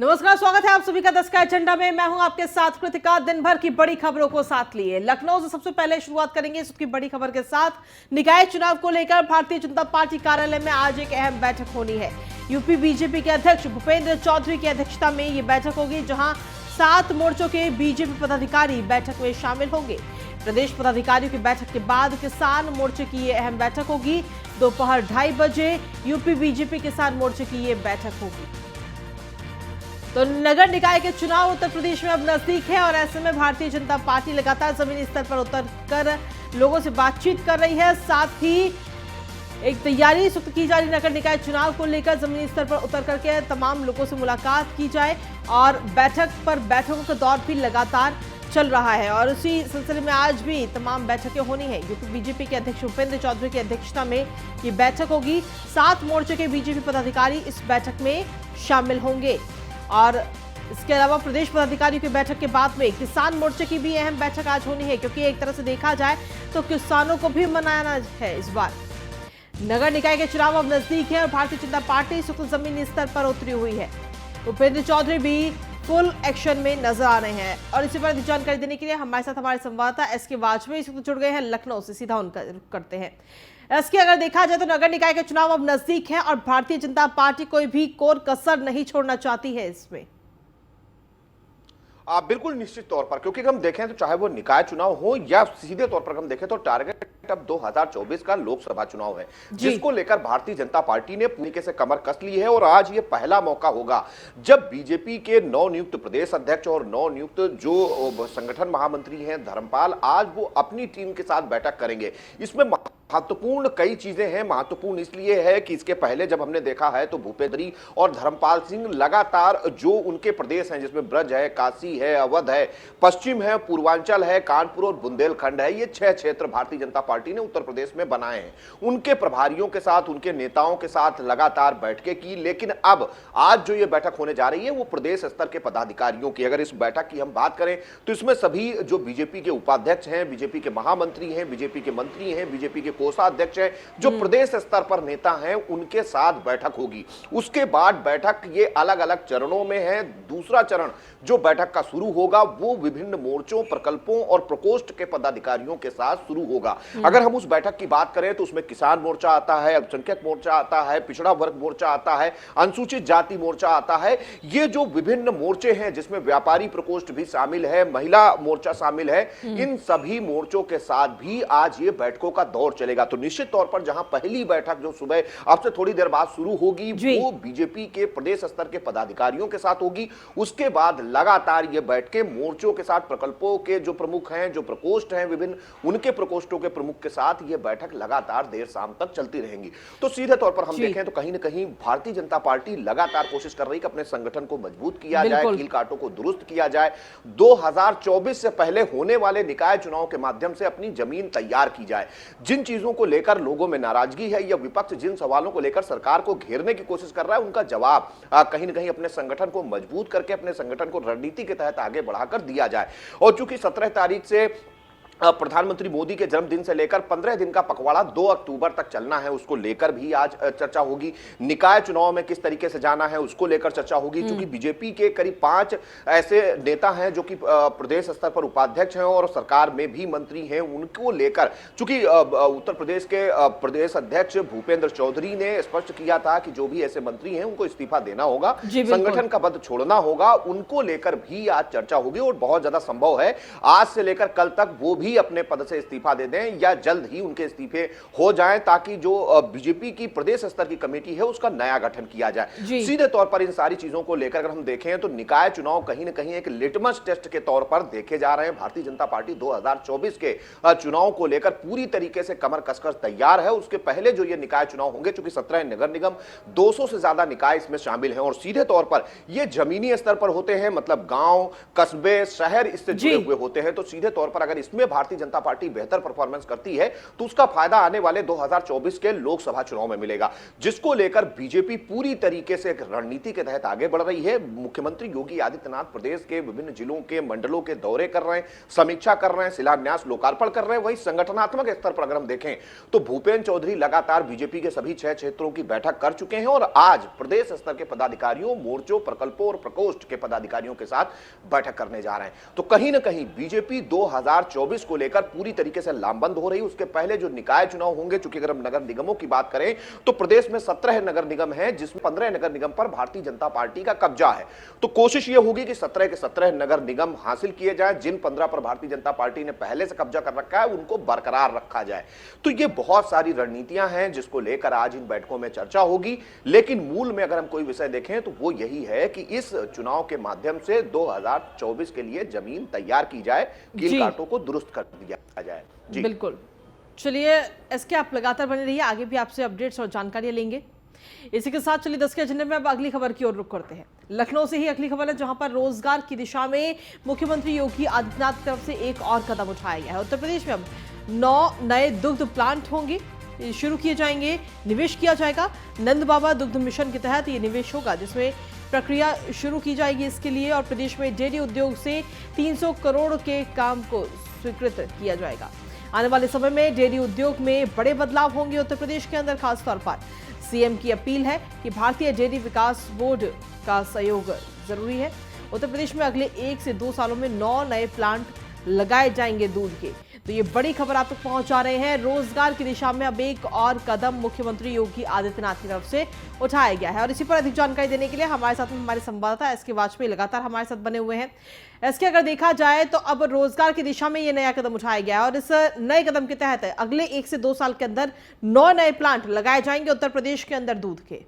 नमस्कार, स्वागत है आप सभी का 10 का एजेंडा में। मैं हूं आपके साथ कृतिका। दिन भर की बड़ी खबरों को साथ लिए लखनऊ से सबसे पहले शुरुआत करेंगे इसकी बड़ी खबर के साथ। निकाय चुनाव को लेकर भारतीय जनता पार्टी कार्यालय में आज एक अहम बैठक होनी है। यूपी बीजेपी के अध्यक्ष भूपेंद्र चौधरी की अध्यक्षता में ये बैठक होगी, जहां 7 मोर्चों के बीजेपी पदाधिकारी बैठक में शामिल होंगे। प्रदेश पदाधिकारियों की बैठक के बाद किसान मोर्चे की ये अहम बैठक होगी। दोपहर 2:30 बजे यूपी बीजेपी किसान मोर्चे की ये बैठक होगी। तो नगर निकाय के चुनाव उत्तर प्रदेश में अब नजदीक है और ऐसे में भारतीय जनता पार्टी लगातार जमीनी स्तर पर उतर कर लोगों से बातचीत कर रही है। साथ ही एक तैयारी सुस्त की जा रही नगर निकाय चुनाव को लेकर जमीनी स्तर पर उतर करके तमाम लोगों से मुलाकात की जाए और बैठकों का दौर भी लगातार चल रहा है। और उसी सिलसिले में आज भी तमाम बैठकें होनी है। यूपी बीजेपी के अध्यक्ष भूपेंद्र चौधरी की अध्यक्षता में ये बैठक होगी। 7 मोर्चे के बीजेपी पदाधिकारी इस बैठक में शामिल होंगे और इसके अलावा प्रदेश पदाधिकारियों की बैठक के बाद में किसान मोर्चे की भी अहम बैठक आज होनी है, क्योंकि एक तरह से देखा जाए तो किसानों को भी मनाना है। इस बार नगर निकाय के चुनाव अब नजदीक है और भारतीय जनता पार्टी सुख जमीनी स्तर पर उतरी हुई है। भूपेंद्र चौधरी भी फुल एक्शन में नजर आ रहे हैं और इसी पर अधिक जानकारी देने के लिए हमारे साथ हमारे संवाददाता एसके वाजपेयी जुड़ गए हैं लखनऊ से। सीधा उनका रुख करते हैं। एसके, अगर देखा जाए तो नगर निकाय के चुनाव अब नजदीक है और भारतीय जनता पार्टी कोई भी कोर कसर नहीं छोड़ना चाहती है इसमें। बिल्कुल निश्चित तौर पर, क्योंकि हम देखें तो चाहे वो निकाय चुनाव हो या सीधे तौर पर हम देखें तो टारगेट अब 2024 का लोकसभा चुनाव है, जिसको लेकर भारतीय जनता पार्टी ने पूरी तरीके से कमर कस ली है। और आज ये पहला मौका होगा जब बीजेपी के नवनियुक्त प्रदेश अध्यक्ष और नवनियुक्त जो संगठन महामंत्री हैं धर्मपाल, आज वो अपनी टीम के साथ बैठक करेंगे। इसमें महत्वपूर्ण कई चीजें हैं। महत्वपूर्ण इसलिए है कि इसके पहले जब हमने देखा है तो भूपेंद्री और धर्मपाल सिंह लगातार जो उनके प्रदेश हैं, जिसमें ब्रज है, काशी है, अवध है, पश्चिम है, पूर्वांचल है, कानपुर और बुंदेलखंड है, ये 6 क्षेत्र भारतीय जनता पार्टी ने उत्तर प्रदेश में बनाए हैं। उनके प्रभारियों के साथ, उनके नेताओं के साथ लगातार बैठकें की। लेकिन अब आज जो ये बैठक होने जा रही है वो प्रदेश स्तर के पदाधिकारियों की। अगर इस बैठक की हम बात करें तो इसमें सभी जो बीजेपी के उपाध्यक्ष हैं, बीजेपी के महामंत्री हैं, बीजेपी के मंत्री हैं, बीजेपी के कोषाध्यक्ष हैं, जो प्रदेश स्तर पर नेता हैं, उनके साथ बैठक होगी। उसके बाद बैठक ये अलग अलग चरणों में है। दूसरा चरण जो बैठक का शुरू होगा वो विभिन्न मोर्चों, प्रकल्पों और प्रकोष्ठ के पदाधिकारियों के साथ शुरू होगा। अगर हम उस बैठक की बात करें तो उसमें किसान मोर्चा आता है, अल्पसंख्यक मोर्चा आता है, पिछड़ा वर्ग मोर्चा आता है, अनुसूचित जाति मोर्चा आता है। ये जो विभिन्न मोर्चे हैं जिसमें व्यापारी प्रकोष्ठ भी शामिल है, महिला मोर्चा शामिल है, इन सभी मोर्चों के साथ भी आज ये बैठकों का दौर चलेगा। तो निश्चित तौर पर जहां पहली बैठक जो सुबह अब से थोड़ी देर बाद शुरू होगी वो बीजेपी के प्रदेश स्तर के पदाधिकारियों के साथ होगी। उसके बाद लगातार ये बैठकें मोर्चों के साथ, प्रकल्पों के जो प्रमुख हैं, जो प्रकोष्ठ हैं विभिन्न, उनके प्रकोष्ठों के प्रमुख के साथ ये बैठक लगातार देर शाम तक चलती रहेंगी। तो सीधे तौर पर हम देखें तो कहीं ना कहीं भारतीय जनता पार्टी लगातार कोशिश कर रही है कि अपने संगठन को मजबूत किया जाए, कील कांटों को दुरुस्त किया जाए, 2024 से पहले होने वाले निकाय चुनाव के माध्यम से अपनी जमीन तैयार की जाए। जिन चीजों को लेकर लोगों में नाराजगी है या विपक्ष जिन सवालों को लेकर सरकार को घेरने की कोशिश कर रहा है, उनका जवाब कहीं ना कहीं अपने संगठन को मजबूत करके, अपने संगठन को रणनीति के तहत आगे बढ़ाकर दिया जाए। और चूंकि 17 तारीख से प्रधानमंत्री मोदी के जन्मदिन से लेकर 15 दिन का पखवाड़ा 2 अक्टूबर तक चलना है, उसको लेकर भी आज चर्चा होगी। निकाय चुनाव में किस तरीके से जाना है उसको लेकर चर्चा होगी। क्योंकि बीजेपी के करीब 5 ऐसे नेता हैं जो कि प्रदेश स्तर पर उपाध्यक्ष हैं और सरकार में भी मंत्री हैं, उनको लेकर चूंकि उत्तर प्रदेश के प्रदेश अध्यक्ष भूपेंद्र चौधरी ने स्पष्ट किया था कि जो भी ऐसे मंत्री हैं उनको इस्तीफा देना होगा, संगठन का पद छोड़ना होगा, उनको लेकर भी आज चर्चा होगी। और बहुत ज्यादा संभव है आज से लेकर कल तक वो भी अपने पद से इस्तीफा दे दें या जल्द ही उनके इस्तीफे हो जाएं, ताकि जो बीजेपी की प्रदेश स्तर की कमेटी है उसका नया गठन किया जाए। सीधे तौर पर इन सारी चीजों को लेकर अगर हम देखें तो निकाय चुनाव कहीं ना कहीं एक लिटमस टेस्ट के तौर पर देखे जा रहे हैं। भारतीय जनता पार्टी 2024 के चुनाव को लेकर पूरी तरीके से कमर कसकर तैयार है। उसके पहले जो ये निकाय चुनाव होंगे, चूंकि 17 नगर निगम, 200 से ज्यादा निकाय इसमें शामिल हैं और सीधे तौर पर ये जमीनी स्तर पर होते हैं, मतलब गांव, कस्बे, शहर इससे जुड़े हुए होते हैं। तो सीधे तौर पर अगर इसमें भारतीय जनता पार्टी बेहतर परफॉर्मेंस करती है तो उसका फायदा आने वाले 2024 के लोकसभा चुनाव में मिलेगा, जिसको लेकर बीजेपी पूरी तरीके से एक रणनीति के तहत आगे बढ़ रही है। मुख्यमंत्री योगी आदित्यनाथ प्रदेश के विभिन्न जिलों के मंडलों के दौरे कर रहे हैं, समीक्षा कर रहे हैं, शिलान्यास लोकार्पण कर रहे हैं। वही संगठनात्मक स्तर पर अगर हम देखें तो भूपेंद्र चौधरी लगातार बीजेपी के सभी 6 क्षेत्रों की बैठक कर चुके हैं और आज प्रदेश स्तर के पदाधिकारियों, मोर्चों, प्रकल्पों और प्रकोष्ठ के पदाधिकारियों के साथ बैठक करने जा रहे हैं। तो कहीं ना कहीं बीजेपी 2024 को लेकर पूरी तरीके से लामबंद हो रही है। उसके पहले जो निकाय चुनाव होंगे, चूंकि अगर हम नगर निगमों की बात करें तो प्रदेश में 17 नगर निगम हैं, जिसमें 15 नगर निगम पर भारतीय जनता पार्टी का कब्जा है। तो कोशिश यह होगी कि 17 के 17 नगर निगम हासिल किए जाएं। जिन 15 पर भारतीय जनता पार्टी ने पहले से कब्जा कर रखा है उनको बरकरार रखा जाए। तो ये बहुत सारी रणनीतियां हैं जिसको लेकर आज इन बैठकों में चर्चा होगी, लेकिन मूल में अगर हम कोई विषय देखें तो वो यही है कि इस चुनाव के माध्यम से 2024 के लिए जमीन तैयार की जाए, कील कांटों को दुरुस्त कर दिया जाए। जी बिल्कुल। चलिए इसके आप लगातार बने रहिए, आगे भी आपसे अपडेट्स और जानकारियां लेंगे। इसी के साथ चलिए 10 के एजेंडे में अब अगली खबर की ओर रुख करते हैं। लखनऊ से ही अगली खबर है, जहां पर रोजगार की दिशा में मुख्यमंत्री योगी आदित्यनाथ की तरफ से एक और कदम उठाया गया है। उत्तर प्रदेश में अब 9 नए दुग्ध प्लांट होंगे, शुरू किए जाएंगे, निवेश किया जाएगा। नंद बाबा दुग्ध मिशन के तहत ये निवेश होगा, जिसमें प्रक्रिया शुरू की जाएगी इसके लिए, और प्रदेश में डेयरी उद्योग से 300 करोड़ के काम को स्वीकृत किया जाएगा। आने वाले समय में डेयरी उद्योग में बड़े बदलाव होंगे उत्तर प्रदेश के अंदर। खासतौर पर सीएम की अपील है कि भारतीय डेयरी विकास बोर्ड का सहयोग जरूरी है। उत्तर प्रदेश में अगले 1 से 2 सालों में 9 नए प्लांट लगाए जाएंगे दूध के। तो ये बड़ी खबर आप तक पहुंचा रहे हैं। रोजगार की दिशा में अब एक और कदम मुख्यमंत्री योगी आदित्यनाथ की तरफ से उठाया गया है, और इसी पर अधिक जानकारी देने के लिए हमारे साथ में हमारे संवाददाता एसके वाजपेयी लगातार हमारे साथ बने हुए हैं। एसके, अगर देखा जाए तो अब रोजगार की दिशा में ये नया कदम उठाया गया है, और इस नए कदम के तहत अगले 1 से 2 साल के अंदर 9 नए प्लांट लगाए जाएंगे उत्तर प्रदेश के अंदर दूध के।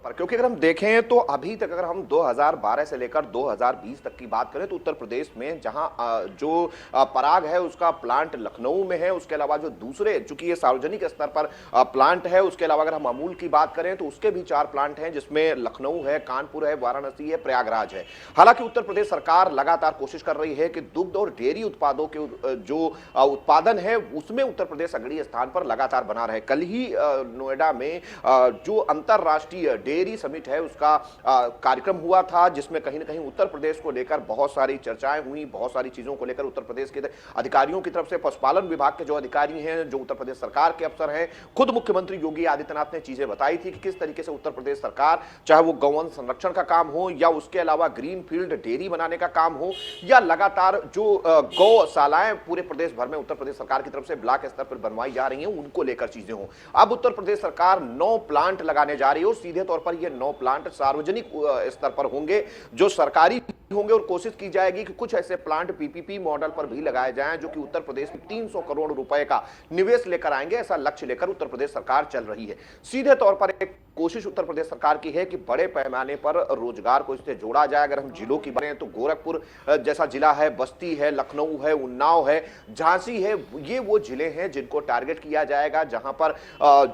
क्योंकि अगर हम देखें तो अभी तक अगर हम 2012 से लेकर 2020 तक की बात करें तो उत्तर प्रदेश में जहां जो पराग है उसका प्लांट लखनऊ में है, उसके अलावा जो दूसरे, चूंकि ये सार्वजनिक स्तर पर प्लांट है, उसके अलावा अगर हम अमूल की बात करें तो उसके भी 4 प्लांट हैं, जिसमें लखनऊ है, कानपुर है, वाराणसी है, प्रयागराज है। हालांकि उत्तर प्रदेश सरकार लगातार कोशिश कर रही है कि दुग्ध और डेयरी उत्पादों के जो उत्पादन है उसमें उत्तर प्रदेश अग्रणी स्थान पर लगातार बना रहे। कल ही नोएडा में जो अंतरराष्ट्रीय डेयरी समिट है उसका कार्यक्रम हुआ था, जिसमें कहीं ना कहीं उत्तर प्रदेश को लेकर बहुत सारी चर्चाएं हुई, बहुत सारी चीजों को लेकर उत्तर प्रदेश के अधिकारियों की तरफ से, पशुपालन विभाग के जो अधिकारी हैं, जो उत्तर प्रदेश सरकार के अफसर हैं, खुद मुख्यमंत्री योगी आदित्यनाथ ने चीजें बताई थी कि किस तरीके से उत्तर प्रदेश सरकार, चाहे वो गौवंश संरक्षण का काम हो या उसके अलावा ग्रीन फील्ड डेयरी बनाने का काम हो या लगातार जो गौशालाएं पूरे प्रदेश भर में उत्तर प्रदेश सरकार की तरफ से ब्लॉक स्तर पर बनवाई जा रही हैं, उनको लेकर चीजें हो। अब उत्तर प्रदेश सरकार 9 प्लांट लगाने जा रही है, और सीधे तौर पर ये 9 प्लांट सार्वजनिक स्तर पर होंगे, जो सरकारी होंगे, और कोशिश की जाएगी कि कुछ ऐसे प्लांट पीपीपी मॉडल पर भी लगाए जाएं जो कि उत्तर प्रदेश में 300 करोड़ रुपए का निवेश लेकर आएंगे। ऐसा लक्ष्य लेकर उत्तर प्रदेश सरकार चल रही है। सीधे तौर पर एक कोशिश उत्तर प्रदेश सरकार की है कि बड़े पैमाने पर रोजगार को इससे जोड़ा जाए। अगर हम जिलों की बात तो गोरखपुर जैसा जिला है, बस्ती है, लखनऊ है, उन्नाव है, झांसी है, ये वो जिले हैं जिनको टारगेट किया जाएगा, जहां पर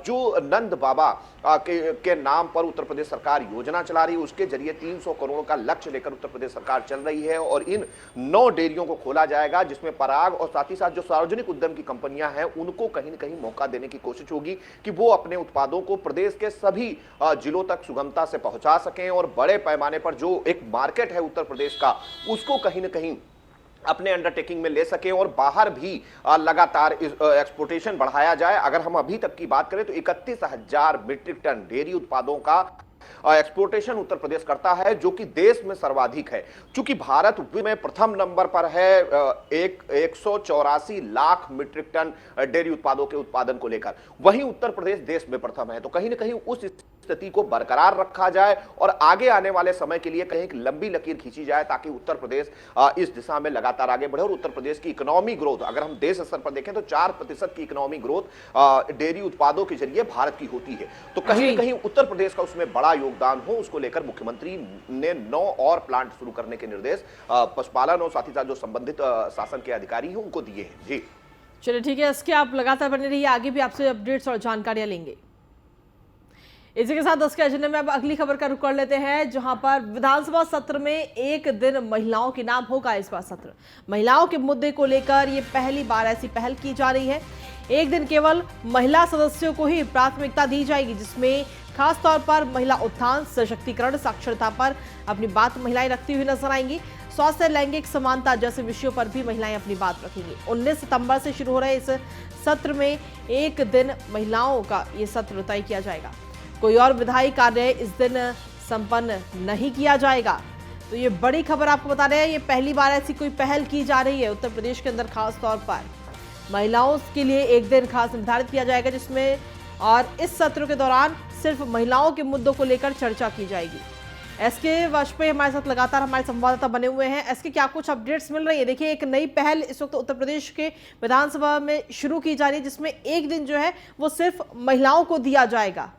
जो नंद बाबा के नाम पर उत्तर प्रदेश सरकार योजना चला रही है, उसके जरिए 300 करोड़ का लक्ष्य लेकर उत्तर प्रदेश सरकार चल रही है। और इन 9 डेयरियों को खोला जाएगा, जिसमें पराग और साथ ही साथ जो सार्वजनिक उद्यम की कंपनियां हैं उनको कहीं न कहीं मौका देने की कोशिश होगी कि वो अपने उत्पादों को प्रदेश के सभी जिलों तक सुगमता से पहुंचा सकें, और बड़े पैमाने पर जो एक मार्केट है उत्तर प्रदेश का उसको कहीं न कहीं अपने अंडरटेकिंग में ले सके, और बाहर भी लगातार एक्सपोर्टेशन बढ़ाया जाए। अगर हम अभी तक की बात करें तो 31,000 मीट्रिक टन डेयरी उत्पादों का एक्सपोर्टेशन उत्तर प्रदेश करता है, जो कि देश में सर्वाधिक है। चूंकि भारत में प्रथम नंबर पर है 184 लाख मीट्रिक टन डेयरी उत्पादों के उत्पादन को लेकर, वहीं उत्तर प्रदेश देश में प्रथम है। तो कहीं ना कहीं उस स्थिति को बरकरार रखा जाए और आगे आने वाले समय के लिए कहीं एक लंबी लकीर खींची जाए, ताकि उत्तर प्रदेश इस दिशा में लगातार आगे बढ़े। और उत्तर प्रदेश की इकोनॉमी ग्रोथ, अगर हम देश स्तर पर देखें तो 4% की इकोनॉमी ग्रोथ डेयरी उत्पादों के जरिए भारत की होती है। तो कहीं ना कहीं उत्तर प्रदेश का उसमें बड़ा योगदान हो, उसको लेकर मुख्यमंत्री ने 9 और प्लांट शुरू करने के निर्देश पशुपालन और साथ ही साथ जो संबंधित शासन के अधिकारी हैं उनको दिए हैं। जी चलिए ठीक है, इसके आप लगातार बने रहिए, आगे भी आपसे अपडेट्स और जानकारियां लेंगे। इसी के साथ 10 के एजेंडे में अब अगली खबर का रुख कर लेते हैं, जहां पर विधानसभा सत्र में एक दिन महिलाओं के नाम होगा। इस बार सत्र महिलाओं के मुद्दे को लेकर ये पहली बार ऐसी पहल की जा रही है। एक दिन केवल महिला सदस्यों को ही प्राथमिकता दी जाएगी, जिसमें खास तौर पर महिला उत्थान, सशक्तिकरण, साक्षरता पर अपनी बात महिलाएं रखती हुई नजर आएंगी। स्वास्थ्य, लैंगिक समानता जैसे विषयों पर भी महिलाएं अपनी बात रखेंगी। 19 सितंबर से शुरू हो रहे इस सत्र में एक दिन महिलाओं का ये सत्र तय किया जाएगा। कोई और विधायी कार्य इस दिन संपन्न नहीं किया जाएगा। तो ये बड़ी खबर आपको बता रहे हैं, ये पहली बार ऐसी कोई पहल की जा रही है उत्तर प्रदेश के अंदर। खास तौर पर महिलाओं के लिए एक दिन खास निर्धारित किया जाएगा, जिसमें और इस सत्र के दौरान सिर्फ महिलाओं के मुद्दों को लेकर चर्चा की जाएगी। एसके वाजपेयी हमारे साथ लगातार हमारे संवाददाता बने हुए हैं। एसके, क्या कुछ अपडेट्स मिल रही है? देखिए, एक नई पहल इस वक्त उत्तर प्रदेश के विधानसभा में शुरू की जा रही है, जिसमें एक दिन जो है वो सिर्फ महिलाओं को दिया जाएगा।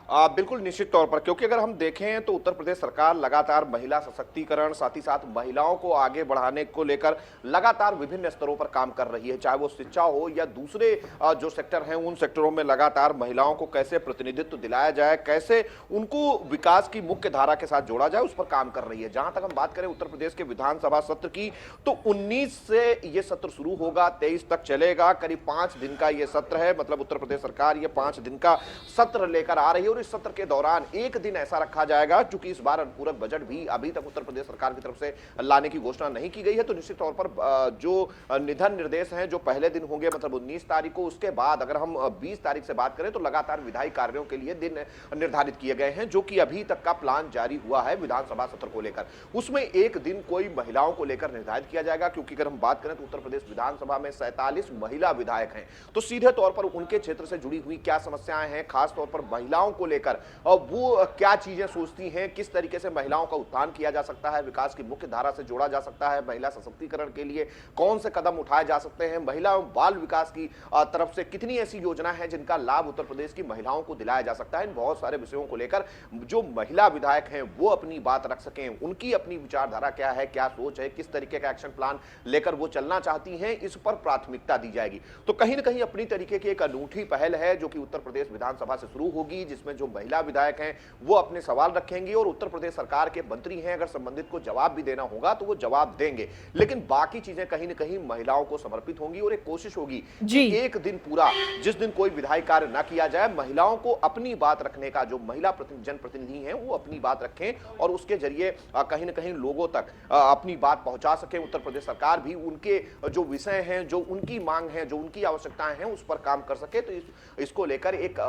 बिल्कुल निश्चित तौर पर, क्योंकि अगर हम देखें तो उत्तर प्रदेश सरकार लगातार महिला सशक्तिकरण, साथ ही साथ महिलाओं को आगे बढ़ाने को लेकर लगातार विभिन्न स्तरों पर काम कर रही है। चाहे वो शिक्षा हो या दूसरे जो सेक्टर हैं, उन सेक्टरों में लगातार महिलाओं को कैसे प्रतिनिधित्व दिलाया जाए, कैसे उनको विकास की मुख्य धारा के साथ जोड़ा जाए, उस पर काम कर रही है। जहां तक हम बात करें उत्तर प्रदेश के विधानसभा सत्र की, तो 19 से ये सत्र शुरू होगा, 23 तक चलेगा। करीब 5 दिन का ये सत्र है। मतलब उत्तर प्रदेश सरकार ये 5 दिन का सत्र लेकर आ रही है। और इस सत्र के दौरान एक दिन ऐसा रखा जाएगा, क्योंकि इस बार अनुपूरक बजट भी अभी तक उत्तर प्रदेश सरकार की तरफ से लाने की घोषणा नहीं की गई है। तो निश्चित तौर पर जो निधन निर्देश हैं, जो पहले दिन होंगे मतलब 19 तारीख को, उसके बाद अगर हम 20 तारीख से बात करें तो लगातार विधायी कार्यों के लिए दिन निर्धारित किए गए हैं, जो कि अभी तक का प्लान जारी हुआ है विधानसभा सत्र को लेकर। उसमें एक दिन कोई महिलाओं को लेकर निर्धारित किया जाएगा, क्योंकि अगर हम बात करें तो उत्तर प्रदेश विधानसभा में 47 महिला विधायक हैं। तो सीधे तौर पर उनके क्षेत्र से जुड़ी हुई क्या समस्याएं हैं, खास तौर पर महिलाओं को लेकर वो क्या चीजें सोचती हैं, किस तरीके से महिलाओं का उत्थान किया जा सकता है, विकास की मुख्य धारा से जोड़ा जा सकता है, महिला सशक्तिकरण के लिए कौन से कदम उठाए जा सकते हैं, महिला एवं बाल विकास की तरफ से कितनी ऐसी योजनाएं हैं जिनका लाभ उत्तर प्रदेश की महिलाओं को दिलाया जा सकता है। इन बहुत सारे विषयों को लेकर जो महिला विधायक हैं वो अपनी बात रख सकें, उनकी अपनी विचारधारा क्या है, क्या सोच है, किस तरीके का एक्शन प्लान लेकर वो चलना चाहती हैं, इस पर प्राथमिकता दी जाएगी। तो कहीं ना कहीं अपनी तरीके की एक अनूठी पहल है जो कि उत्तर प्रदेश विधानसभा से शुरू होगी, जिसमें जो महिला विधायक हैं वो अपने सवाल रखेंगे और उत्तर प्रदेश सरकार के मंत्री हैं, अगर संबंधित को जवाब भी देना होगा तो वो जवाब देंगे। लेकिन बाकी चीजें कहीं ना कहीं महिलाओं को समर्पित होंगी और एक कोशिश होगी कि एक दिन पूरा, जिस दिन कोई विधायी कार्य ना किया जाए, महिलाओं को अपनी बात रखने का, जो महिला जनप्रतिनिधि हैं वो अपनी बात रखें और उसके जरिए कहीं ना कहीं लोगों तक अपनी बात पहुंचा सके। उत्तर प्रदेश सरकार भी उनके जो विषय हैं, जो उनकी मांग है, जो उनकी आवश्यकताएं हैं, उस पर काम कर सके। तो इसको लेकर एक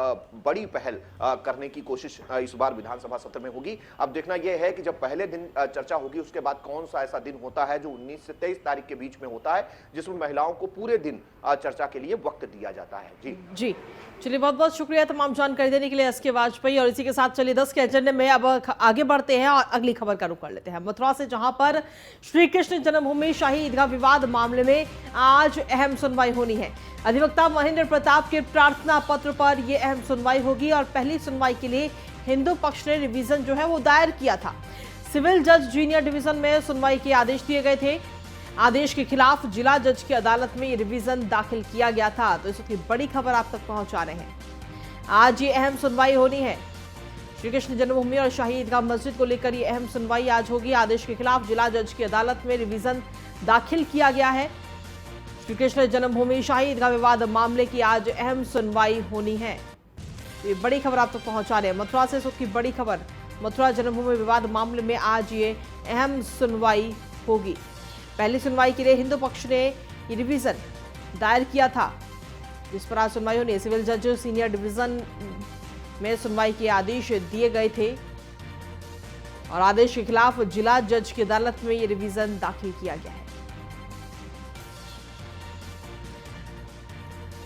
बड़ी पहल करने की कोशिश इस बार विधानसभा सत्र में होगी। अब देखना यह है कि जब पहले दिन चर्चा होगी, उसके बाद कौन सा ऐसा दिन होता है जो 19 से 23 तारीख के बीच में होता है, जिसमें महिलाओं को पूरे दिन चर्चा के लिए वक्त दिया जाता है। जी चलिए, बहुत बहुत शुक्रिया तमाम जानकारी देने के लिए एसके वाजपेयी। और इसी के साथ चलिए 10 के एजेंडे में अब आगे बढ़ते हैं और अगली खबर का रुख कर लेते हैं मथुरा से, जहां पर श्री कृष्ण जन्मभूमि शाही ईदगाह विवाद मामले में आज अहम सुनवाई होनी है। अधिवक्ता महेंद्र प्रताप के प्रार्थना पत्र पर यह अहम सुनवाई होगी और पहली सुनवाई के लिए हिंदू पक्ष ने रिवीजन जो है वो दायर किया था। सिविल जज जूनियर डिवीजन में सुनवाई के आदेश दिए गए थे। आदेश के खिलाफ जिला जज की अदालत में ये रिवीजन दाखिल किया गया था। तो इसकी बड़ी खबर आप तक पहुंचा रहे हैं। आज ये अहम सुनवाई होनी है। श्री कृष्ण जन्मभूमि और शाही ईदगाह मस्जिद को लेकर ये अहम सुनवाई आज होगी। आदेश के खिलाफ जिला जज की अदालत में रिवीजन दाखिल किया गया है। श्री कृष्ण जन्मभूमि शाही ईदगाह विवाद मामले की आज अहम सुनवाई होनी है। ये बड़ी खबर आप तक पहुंचा रहे हैं मथुरा से। इसकी बड़ी खबर, मथुरा जन्मभूमि विवाद मामले में आज ये अहम सुनवाई होगी। पहली सुनवाई के लिए हिंदू पक्ष ने ये रिवीजन दायर किया था, जिस पर आज सुनवाई होनी है। सिविल जज सीनियर डिवीजन में सुनवाई के आदेश दिए गए थे और आदेश के खिलाफ जिला जज की अदालत में ये रिवीजन दाखिल किया गया है।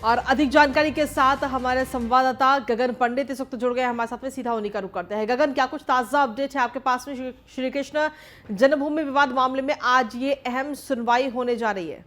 और अधिक जानकारी के साथ हमारे संवाददाता गगन पंडित इस वक्त जुड़ गए हमारे साथ में, सीधा उन्हीं का रुख करते हैं। गगन, क्या कुछ ताजा अपडेट है आपके पास में? श्री कृष्ण जन्मभूमि विवाद मामले में आज ये अहम सुनवाई होने जा रही है।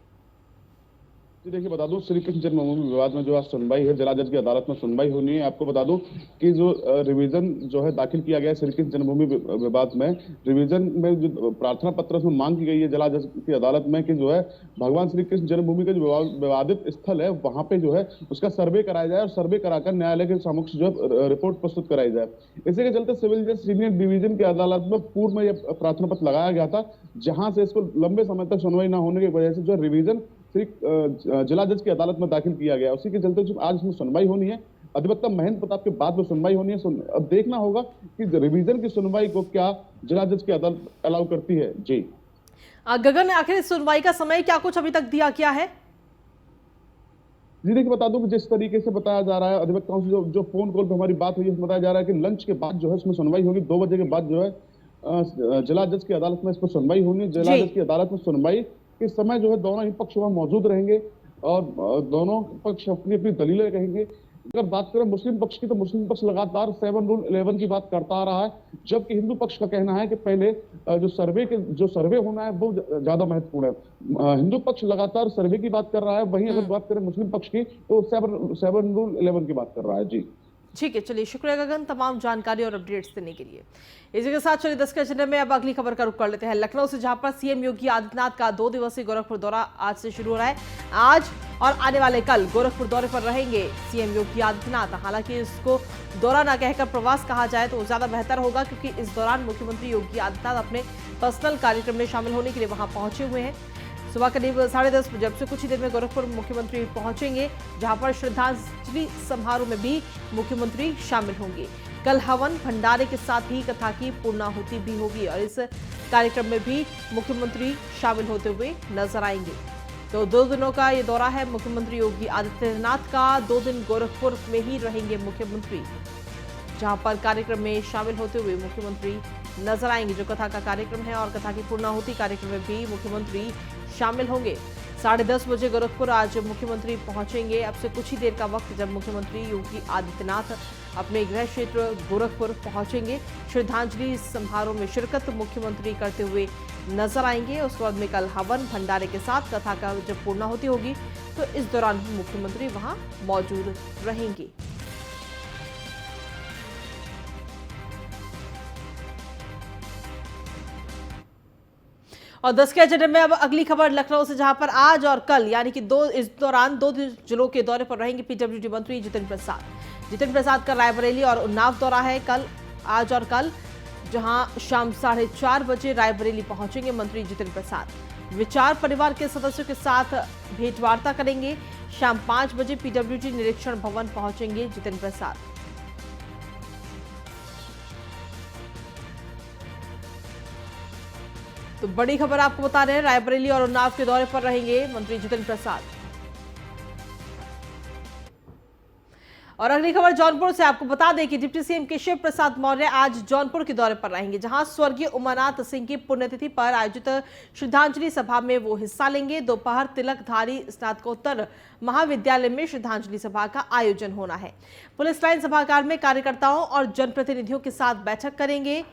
जी देखिए, बता दूं, श्री कृष्ण जन्मभूमि विवाद में जो आज सुनवाई है, जिला जज की अदालत में सुनवाई होनी है। आपको बता दूं कि जो रिवीजन जो है दाखिल किया गया है श्री कृष्ण जन्मभूमि विवाद में, रिवीजन में जो प्रार्थना पत्र में मांग की गई है जिला जज की अदालत में कि जो है भगवान श्री कृष्ण जन्मभूमि का जो विवादित स्थल है वहां पे जो है उसका सर्वे कराया जाए और सर्वे कराकर न्यायालय के समक्ष जो है रिपोर्ट प्रस्तुत कराई जाए। इसी के चलते सिविल जज सीनियर डिवीजन की अदालत में पूर्व में यह प्रार्थना पत्र लगाया गया था, जहां से इसको लंबे समय तक सुनवाई न होने की वजह से जो रिवीजन जिला जज की अदालत में दाखिल किया गया। उसी के चलते जो आज इसमें सुनवाई होनी है, अधिवक्ता महेंद्र प्रताप के बाद में सुनवाई होनी है। अब देखना होगा कि रिवीजन की सुनवाई को क्या जिला जज की अदालत अलाउ करती है। जी गगन, आखिर इस सुनवाई का समय क्या कुछ अभी तक दिया गया है? जी देखिए, बता दूं कि जिस तरीके से बताया जा रहा है, अधिवक्ताओं से जो फोन कॉल पे हमारी बात हुई है, बताया जा रहा है कि लंच के बाद जो है इसमें सुनवाई होगी। 2 बजे के बाद जो है जिला जज की अदालत में इस पर सुनवाई होनी है। जिला जज की अदालत में सुनवाई के समय जो है दोनों ही पक्ष वहां मौजूद रहेंगे और दोनों पक्ष अपनी अपनी दलीलें कहेंगे। अगर बात करें मुस्लिम पक्ष की, तो मुस्लिम पक्ष लगातार 7 रूल 11 की बात करता आ रहा है, जबकि हिंदू पक्ष का कहना है कि पहले जो सर्वे होना है वो ज्यादा महत्वपूर्ण है। हिंदू पक्ष लगातार सर्वे की बात कर रहा है, वहीं अगर बात करें मुस्लिम पक्ष की तो 7 रूल 11 की बात कर रहा है। जी ठीक है, चलिए, शुक्रिया गगन तमाम जानकारी और अपडेट्स देने के लिए। इसी के साथ चलिए 10 के एजेंडे में अब अगली खबर का रुख कर लेते हैं। लखनऊ से, जहां पर सीएम योगी आदित्यनाथ का 2 दिवसीय गोरखपुर दौरा आज से शुरू हो रहा है। आज और आने वाले कल गोरखपुर दौरे पर रहेंगे सीएम योगी आदित्यनाथ। हालांकि इसको दौरा न कहकर प्रवास कहा जाए तो ज्यादा बेहतर होगा, क्योंकि इस दौरान मुख्यमंत्री योगी आदित्यनाथ अपने पर्सनल कार्यक्रम में शामिल होने के लिए वहां पहुंचे हुए हैं। सुबह करीब 10:30 बजे, अब से कुछ ही देर में गोरखपुर मुख्यमंत्री पहुंचेंगे, जहां पर श्रद्धांजलि समारोह में भी मुख्यमंत्री शामिल होंगे। कल हवन भंडारे के साथ ही कथा की पूर्णाहुति भी होगी और इस कार्यक्रम में भी मुख्यमंत्री शामिल होते हुए नजर आएंगे। तो 2 दिनों का ये दौरा है मुख्यमंत्री योगी आदित्यनाथ का। 2 दिन गोरखपुर में ही रहेंगे मुख्यमंत्री, जहां पर कार्यक्रम में शामिल होते हुए मुख्यमंत्री नजर आएंगे। जो कथा का कार्यक्रम है और कथा की पूर्णाहुति कार्यक्रम में भी मुख्यमंत्री शामिल होंगे। 10:30 बजे गोरखपुर आज मुख्यमंत्री पहुंचेंगे। अब से कुछ ही देर का वक्त जब मुख्यमंत्री योगी आदित्यनाथ अपने गृह क्षेत्र गोरखपुर पहुंचेंगे। श्रद्धांजलि समारोह में शिरकत मुख्यमंत्री करते हुए नजर आएंगे। उसके बाद में कल हवन भंडारे के साथ कथा का जब पूर्णाहुति होगी तो इस दौरान भी मुख्यमंत्री वहां मौजूद रहेंगे। और 10 के एजेंडे में अब अगली खबर लखनऊ से, जहां पर आज और कल यानी कि इस दौरान 2 जिलों के दौरे पर रहेंगे पीडब्ल्यूडी मंत्री जितिन प्रसाद। जितिन प्रसाद का रायबरेली और उन्नाव दौरा है आज और कल, जहां शाम 4:30 बजे रायबरेली पहुंचेंगे मंत्री जितिन प्रसाद। विचार परिवार के सदस्यों के साथ भेंटवार्ता करेंगे। शाम 5 बजे पीडब्ल्यूडी निरीक्षण भवन पहुंचेंगे जितिन प्रसाद। तो बड़ी खबर आपको बता रहे हैं, रायबरेली और उन्नाव के दौरे पर रहेंगे मंत्री जितिन प्रसाद। और अगली खबर जौनपुर से, आपको बता दें कि डिप्टी सीएम केशव प्रसाद मौर्य आज जौनपुर के दौरे पर रहेंगे, जहां स्वर्गीय उमानाथ सिंह की पुण्यतिथि पर आयोजित श्रद्धांजलि सभा में वो हिस्सा लेंगे। दोपहर तिलकधारी स्नातकोत्तर महाविद्यालय में श्रद्धांजलि सभा का आयोजन होना है। पुलिस लाइन सभागार में कार्यकर्ताओं और जनप्रतिनिधियों के साथ बैठक करेंगे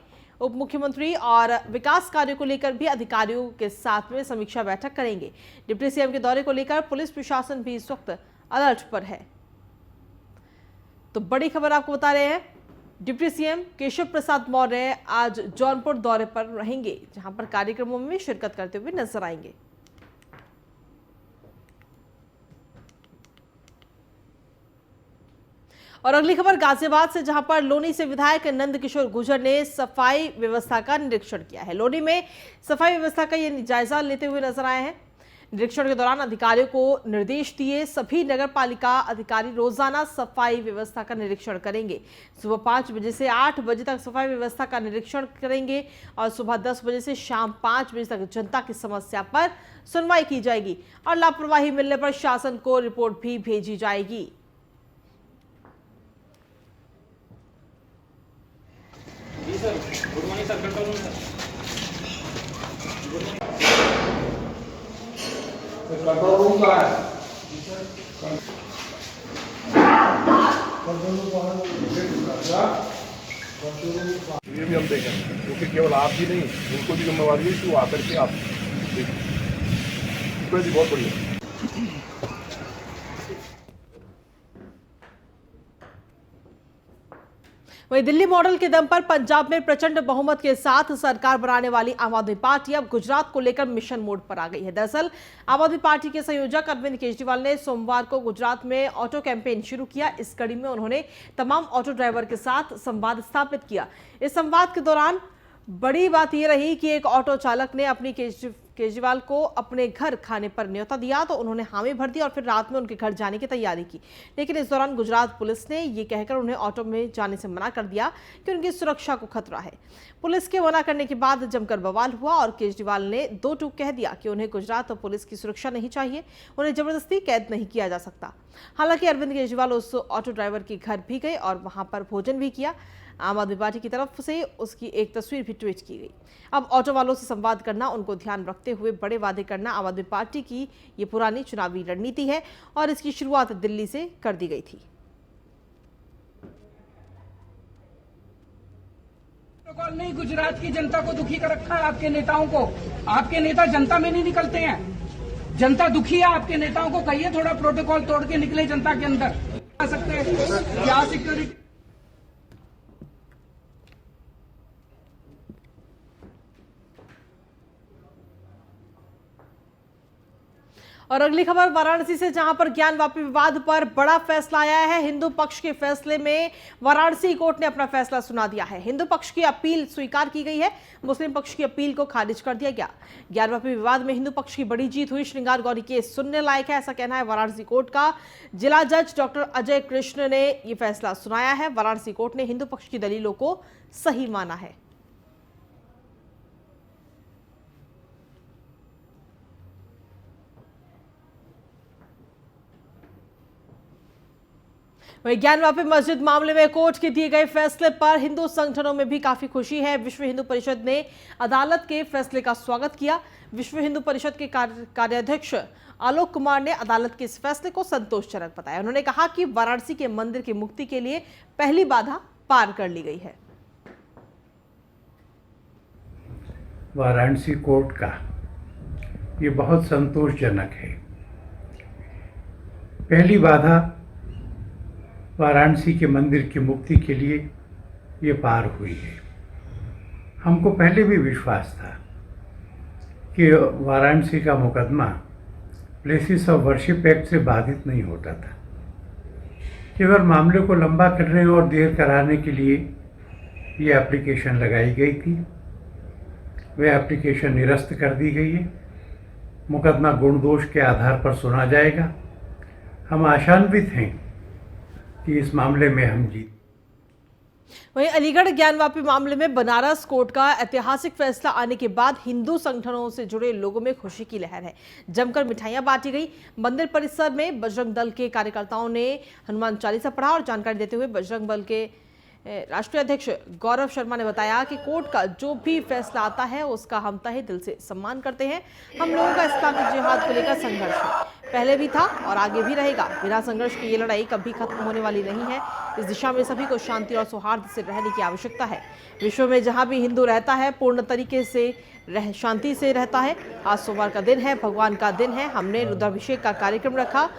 उप मुख्यमंत्री और विकास कार्यों को लेकर भी अधिकारियों के साथ में समीक्षा बैठक करेंगे। डिप्टी सीएम के दौरे को लेकर पुलिस प्रशासन भी इस वक्त अलर्ट पर है। तो बड़ी खबर आपको बता रहे हैं, डिप्टी सीएम केशव प्रसाद मौर्य आज जौनपुर दौरे पर रहेंगे, जहां पर कार्यक्रमों में शिरकत करते हुए नजर आएंगे। और अगली खबर गाजियाबाद से, जहां पर लोनी से विधायक नंद किशोर गुर्जर ने सफाई व्यवस्था का निरीक्षण किया है। लोनी में सफाई व्यवस्था का ये जायजा लेते हुए नजर आए हैं। निरीक्षण के दौरान अधिकारियों को निर्देश दिए। सभी नगर पालिका अधिकारी रोजाना सफाई व्यवस्था का निरीक्षण करेंगे। सुबह 5 बजे से 8 बजे तक सफाई व्यवस्था का निरीक्षण करेंगे और सुबह 10 बजे से शाम 5 बजे तक जनता की समस्या पर सुनवाई की जाएगी और लापरवाही मिलने पर शासन को रिपोर्ट भी भेजी जाएगी। Sir, good morning sir, control room sir. Control room कहाँ है? ये भी हम देखें, क्योंकि केवल आप ही नहीं, उनको भी जिम्मेवारी है कि वो आकर के आप देखें। बहुत बढ़िया। वहीं दिल्ली मॉडल के दम पर पंजाब में प्रचंड बहुमत के साथ सरकार बनाने वाली आम आदमी पार्टी अब गुजरात को लेकर मिशन मोड पर आ गई है। दरअसल आम आदमी पार्टी के संयोजक अरविंद केजरीवाल ने सोमवार को गुजरात में ऑटो कैंपेन शुरू किया। इस कड़ी में उन्होंने तमाम ऑटो ड्राइवर के साथ संवाद स्थापित किया। इस संवाद के दौरान बड़ी बात यह रही कि एक ऑटो चालक ने अपनी केजरीवाल को अपने घर खाने पर न्योता दिया तो उन्होंने हामी भर दी और फिर रात में उनके घर जाने की तैयारी की। लेकिन इस दौरान गुजरात पुलिस ने यह कहकर उन्हें ऑटो में जाने से मना कर दिया कि उनकी सुरक्षा को खतरा है। पुलिस के मना करने के बाद जमकर बवाल हुआ और केजरीवाल ने दो टूक कह दिया कि उन्हें गुजरात और पुलिस की सुरक्षा नहीं चाहिए, उन्हें जबरदस्ती कैद नहीं किया जा सकता। हालांकि अरविंद केजरीवाल उस ऑटो ड्राइवर के घर भी गए और वहां पर भोजन भी किया। आम आदमी पार्टी की तरफ से उसकी एक तस्वीर भी ट्वीट की गई। अब ऑटो वालों से संवाद करना, उनको ध्यान रखते हुए बड़े वादे करना आम आदमी पार्टी की ये पुरानी चुनावी रणनीति है और इसकी शुरुआत दिल्ली से कर दी गई थी। प्रोटोकॉल नहीं गुजरात की जनता को दुखी कर रखा है, आपके नेताओं को। आपके नेता जनता में नहीं निकलते हैं, जनता दुखी है आपके नेताओं को। कहिए थोड़ा प्रोटोकॉल तोड़ के निकले जनता के अंदर। आ सकते हैं क्या सिक्योरिटी। और अगली खबर वाराणसी से, जहां पर ज्ञानवापी विवाद पर बड़ा फैसला आया है। हिंदू पक्ष के फैसले में वाराणसी कोर्ट ने अपना फैसला सुना दिया है। हिंदू पक्ष की अपील स्वीकार की गई है, मुस्लिम पक्ष की अपील को खारिज कर दिया गया। ज्ञानवापी विवाद में हिंदू पक्ष की बड़ी जीत हुई। श्रृंगार गौरी केस सुनने लायक है, ऐसा कहना है वाराणसी कोर्ट का। जिला जज डॉक्टर अजय कृष्ण ने यह फैसला सुनाया है। वाराणसी कोर्ट ने हिंदू पक्ष की दलीलों को सही माना है। वहीं ज्ञानवापी मस्जिद मामले में कोर्ट के दिए गए फैसले पर हिंदू संगठनों में भी काफी खुशी है। विश्व हिंदू परिषद ने अदालत के फैसले का स्वागत किया। विश्व हिंदू परिषद के कार्याध्यक्ष आलोक कुमार ने अदालत के इस फैसले को संतोषजनक बताया। उन्होंने कहा कि वाराणसी के मंदिर की मुक्ति के लिए पहली बाधा पार कर ली गई है। वाराणसी कोर्ट का ये बहुत संतोषजनक है। पहली बाधा वाराणसी के मंदिर की मुक्ति के लिए ये पार हुई है। हमको पहले भी विश्वास था कि वाराणसी का मुकदमा प्लेसेस ऑफ वर्शिप एक्ट से बाधित नहीं होता था। केवल मामले को लंबा करने और देर कराने के लिए ये एप्लीकेशन लगाई गई थी। वह एप्लीकेशन निरस्त कर दी गई है। मुकदमा गुण दोष के आधार पर सुना जाएगा। हम आशान्वित हैं कि इस मामले में हम जीत। वहीं अलीगढ़ ज्ञानवापी मामले में बनारस कोर्ट का ऐतिहासिक फैसला आने के बाद हिंदू संगठनों से जुड़े लोगों में खुशी की लहर है। जमकर मिठाइयां बांटी गई। मंदिर परिसर में बजरंग दल के कार्यकर्ताओं ने हनुमान चालीसा पढ़ा और जानकारी देते हुए बजरंग दल के राष्ट्रीय अध्यक्ष गौरव शर्मा ने बताया कि कोर्ट का जो भी फैसला आता है उसका हम तहे दिल से सम्मान करते हैं। हम लोगों का इस्लामिक जिहाद को लेकर संघर्ष है, पहले भी था और आगे भी रहेगा। बिना संघर्ष की ये लड़ाई कभी खत्म होने वाली नहीं है। इस दिशा में सभी को शांति और सौहार्द से रहने की आवश्यकता है। विश्व में जहां भी हिंदू रहता है पूर्ण तरीके से शांति से रहता है। आज सोमवार का दिन है, भगवान का दिन है। हमने रुद्राभिषेक का कार्यक्रम रखा।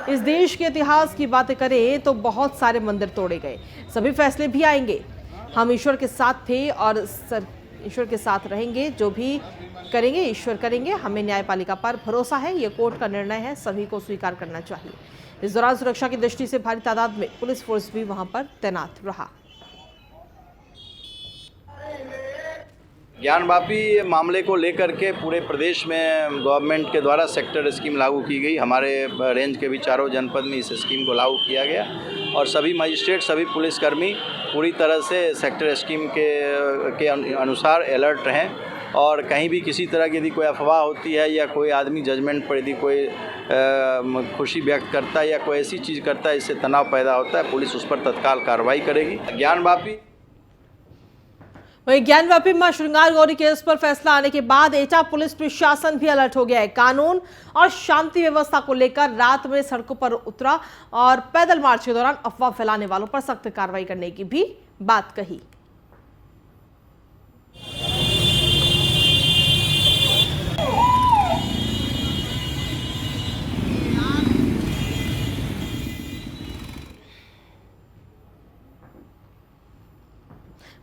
इस देश के इतिहास की बातें करें तो बहुत सारे मंदिर तोड़े गए, सभी फैसले भी आएंगे। हम ईश्वर के साथ थे और ईश्वर के साथ रहेंगे। जो भी करेंगे ईश्वर करेंगे। हमें न्यायपालिका पर भरोसा है। ये कोर्ट का निर्णय है, सभी को स्वीकार करना चाहिए। इस दौरान सुरक्षा की दृष्टि से भारी तादाद में पुलिस फोर्स भी वहां पर तैनात रहा। ज्ञानवापी मामले को लेकर के पूरे प्रदेश में गवर्नमेंट के द्वारा सेक्टर स्कीम लागू की गई। हमारे रेंज के भी चारों जनपद में इस स्कीम को लागू किया गया और सभी मजिस्ट्रेट, सभी पुलिसकर्मी पूरी तरह से सेक्टर स्कीम के अनुसार अलर्ट रहें और कहीं भी किसी तरह की यदि कोई अफवाह होती है या कोई आदमी जजमेंट पर यदि कोई खुशी व्यक्त करता है या कोई ऐसी चीज़ करता है इससे तनाव पैदा होता है, पुलिस उस पर तत्काल कार्रवाई करेगी। वहीं ज्ञानवापी मां श्रृंगार गौरी केस पर फैसला आने के बाद एटा पुलिस प्रशासन भी अलर्ट हो गया है। कानून और शांति व्यवस्था को लेकर रात में सड़कों पर उतरा और पैदल मार्च के दौरान अफवाह फैलाने वालों पर सख्त कार्रवाई करने की भी बात कही।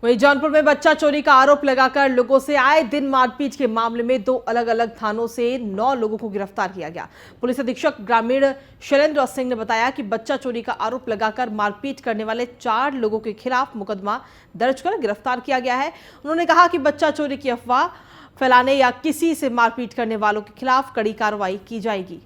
वहीं जौनपुर में बच्चा चोरी का आरोप लगाकर लोगों से आए दिन मारपीट के मामले में 2 अलग अलग थानों से 9 लोगों को गिरफ्तार किया गया। पुलिस अधीक्षक ग्रामीण शैलेंद्र सिंह ने बताया कि बच्चा चोरी का आरोप लगाकर मारपीट करने वाले 4 लोगों के खिलाफ मुकदमा दर्ज कर गिरफ्तार किया गया है। उन्होंने कहा कि बच्चा चोरी की अफवाह फैलाने या किसी से मारपीट करने वालों के खिलाफ कड़ी कार्रवाई की जाएगी।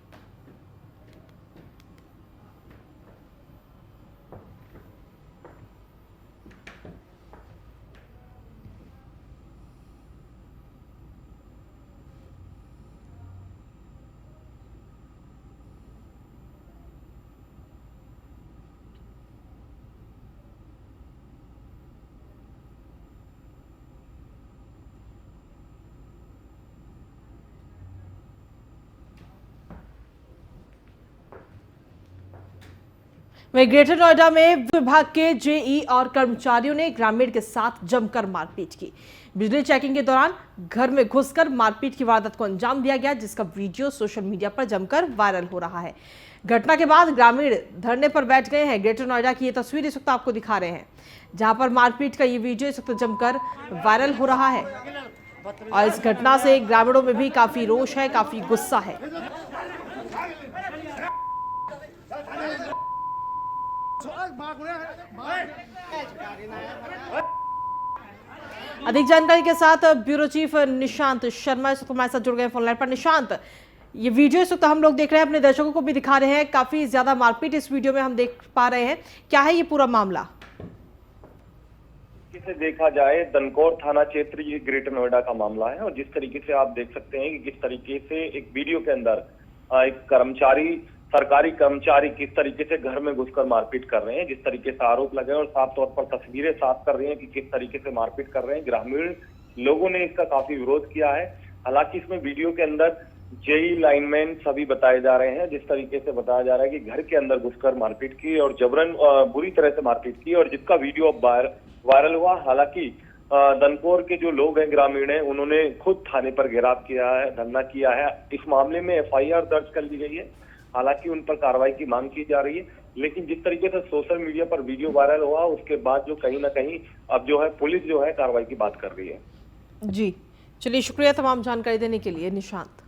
वहीं ग्रेटर नोएडा में विभाग के जेई और कर्मचारियों ने ग्रामीण के साथ जमकर मारपीट की। बिजली चेकिंग के दौरान घर में घुसकर मारपीट की वारदात को अंजाम दिया गया, जिसका वीडियो सोशल मीडिया पर जमकर वायरल हो रहा है। घटना के बाद ग्रामीण धरने पर बैठ गए हैं। ग्रेटर नोएडा की ये तस्वीर इस वक्त आपको दिखा रहे हैं, जहां पर मारपीट का ये वीडियो इस वक्त जमकर वायरल हो रहा है और इस घटना से ग्रामीणों में भी काफी रोष है, काफी गुस्सा है। अधिक जानकारी के साथ ब्यूरो चीफ निशांत शर्मा इस वक्त हमारे साथ जुड़ गए फोन लाइन पर। निशांत, ये वीडियो इस वक्त हम लोग देख रहे हैं, अपने दर्शकों को भी दिखा रहे हैं, काफी ज्यादा मारपीट इस वीडियो में हम देख पा रहे हैं। क्या है ये पूरा मामला? से देखा जाए दनकौर थाना क्षेत्र ये ग्रेटर नोएडा का मामला है और जिस तरीके से आप देख सकते हैं कि किस तरीके से एक वीडियो के अंदर एक सरकारी कर्मचारी किस तरीके से घर में घुसकर मारपीट कर रहे हैं, जिस तरीके से आरोप लगे और साफ तौर पर तस्वीरें साफ कर रही हैं कि किस तरीके से मारपीट कर रहे हैं। ग्रामीण लोगों ने इसका काफी विरोध किया है। हालांकि इसमें वीडियो के अंदर जेई लाइनमैन सभी बताए जा रहे हैं, जिस तरीके से बताया जा रहा है कि घर के अंदर घुसकर मारपीट की और जबरन बुरी तरह से मारपीट की और जिसका वीडियो अब वायरल हुआ। हालांकि दनकौर के जो लोग हैं ग्रामीण हैं उन्होंने खुद थाने पर घेराव किया है, धरना किया है। इस मामले में FIR दर्ज कर ली गई है। हालांकि उन पर कार्रवाई की मांग की जा रही है, लेकिन जिस तरीके से सोशल मीडिया पर वीडियो वायरल हुआ उसके बाद जो कहीं ना कहीं अब जो है पुलिस जो है कार्रवाई की बात कर रही है। जी, चलिए शुक्रिया तमाम जानकारी देने के लिए निशांत।